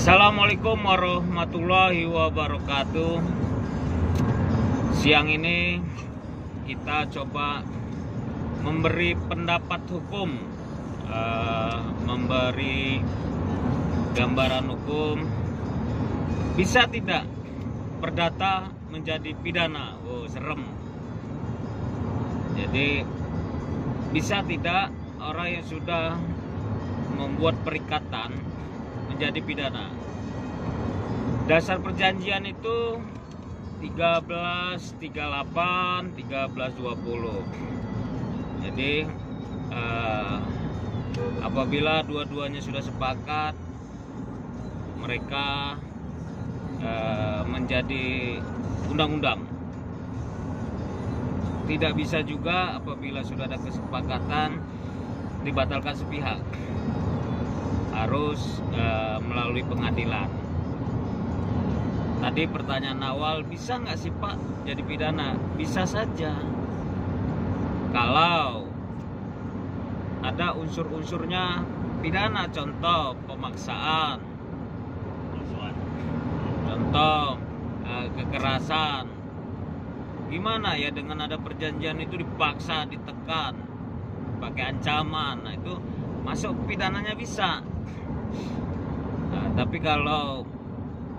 Assalamualaikum warahmatullahi wabarakatuh. Siang ini kita coba memberi pendapat hukum, memberi gambaran hukum. Bisa tidak perdata menjadi pidana? Oh, serem. Jadi bisa tidak orang yang sudah membuat perikatan menjadi pidana? Dasar perjanjian itu 1338, 1320. Jadi apabila dua-duanya sudah sepakat, mereka menjadi undang-undang. Tidak bisa juga apabila sudah ada kesepakatan dibatalkan sepihak, harus melalui pengadilan. Tadi pertanyaan awal, bisa nggak sih Pak jadi pidana? Bisa saja kalau ada unsur-unsurnya pidana. Contoh pemaksaan, contoh kekerasan. Gimana ya dengan ada perjanjian itu dipaksa, ditekan, pakai ancaman, nah itu masuk pidananya bisa. Nah, tapi kalau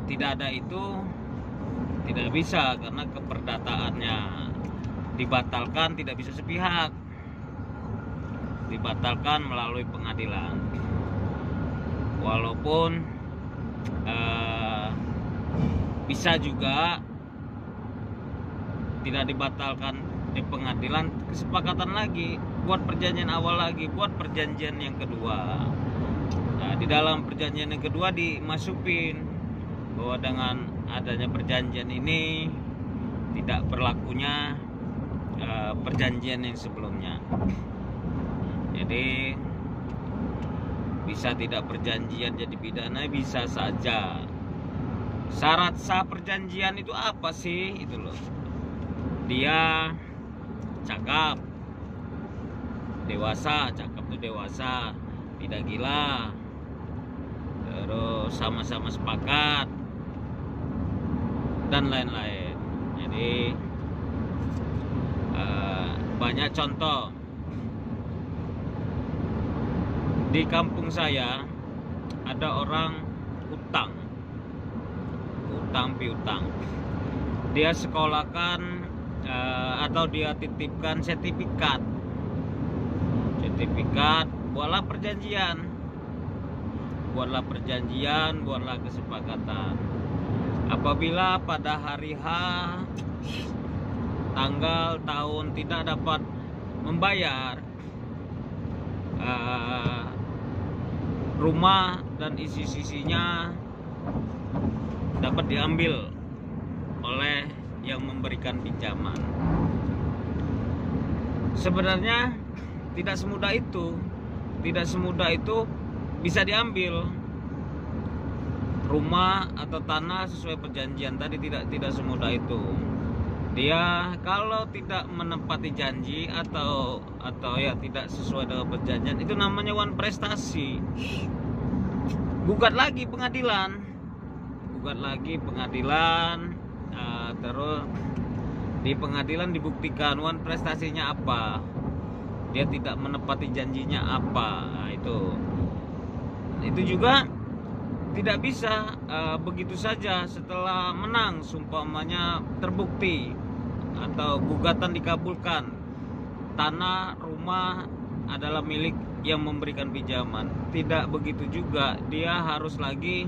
tidak ada itu tidak bisa, karena keperdataannya dibatalkan, tidak bisa sepihak, dibatalkan melalui pengadilan. Walaupun bisa juga tidak dibatalkan di pengadilan, kesepakatan lagi, buat perjanjian awal lagi, buat perjanjian yang kedua. Nah, di dalam perjanjian yang kedua dimasukin bahwa dengan adanya perjanjian ini tidak berlakunya perjanjian yang sebelumnya. Jadi bisa tidak perjanjian jadi pidana, bisa saja. Syarat sah perjanjian itu apa sih? Itu loh, dia cakap, dewasa, cakap itu dewasa, tidak gila, terus sama-sama sepakat, dan lain-lain. Jadi banyak contoh. Di kampung saya ada orang utang piutang. Dia sekolahkan atau dia titipkan sertifikat, buatlah perjanjian, buatlah kesepakatan. Apabila pada hari H, tanggal, tahun tidak dapat membayar, rumah dan isi-sisinya dapat diambil oleh yang memberikan pinjaman. Sebenarnya tidak semudah itu bisa diambil rumah atau tanah sesuai perjanjian tadi, tidak semudah itu. Dia kalau tidak menepati janji atau ya tidak sesuai dengan perjanjian, itu namanya wan prestasi. Gugat lagi pengadilan, terus di pengadilan dibuktikan wan prestasinya apa, dia tidak menepati janjinya apa. Nah, itu juga tidak bisa begitu saja setelah menang, sumpamanya terbukti atau gugatan dikabulkan, tanah rumah adalah milik yang memberikan pinjaman. Tidak begitu juga, dia harus lagi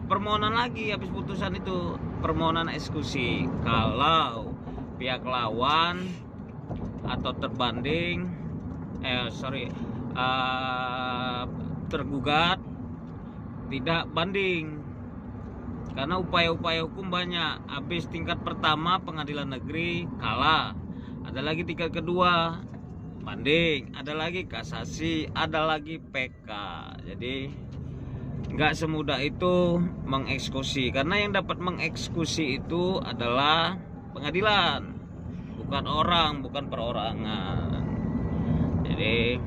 permohonan lagi. Habis putusan itu permohonan eksekusi. Kalau pihak lawan atau terbanding tergugat tidak banding, karena upaya-upaya hukum banyak. Habis tingkat pertama pengadilan negeri kalah, ada lagi tingkat kedua banding, ada lagi kasasi, ada lagi PK. Jadi nggak semudah itu mengeksekusi, karena yang dapat mengeksekusi itu adalah pengadilan, bukan orang, bukan perorangan. Jadi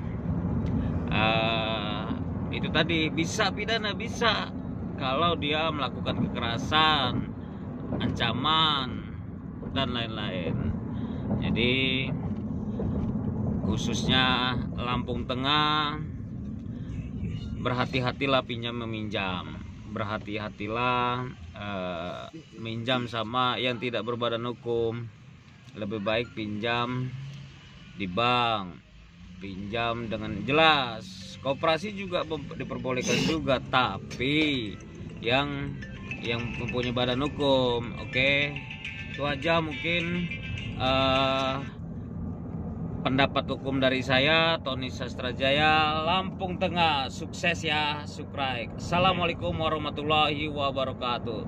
itu tadi bisa pidana, bisa kalau dia melakukan kekerasan, ancaman dan lain-lain. Jadi khususnya Lampung Tengah, berhati-hatilah pinjam meminjam, berhati-hatilah minjam sama yang tidak berbadan hukum. Lebih baik pinjam di bank, pinjam dengan jelas. Koperasi juga diperbolehkan juga, tapi yang mempunyai badan hukum. Oke, itu aja mungkin pendapat hukum dari saya, Tony Sastrajaya, Lampung Tengah. Sukses ya, Sukraik. Assalamualaikum warahmatullahi wabarakatuh.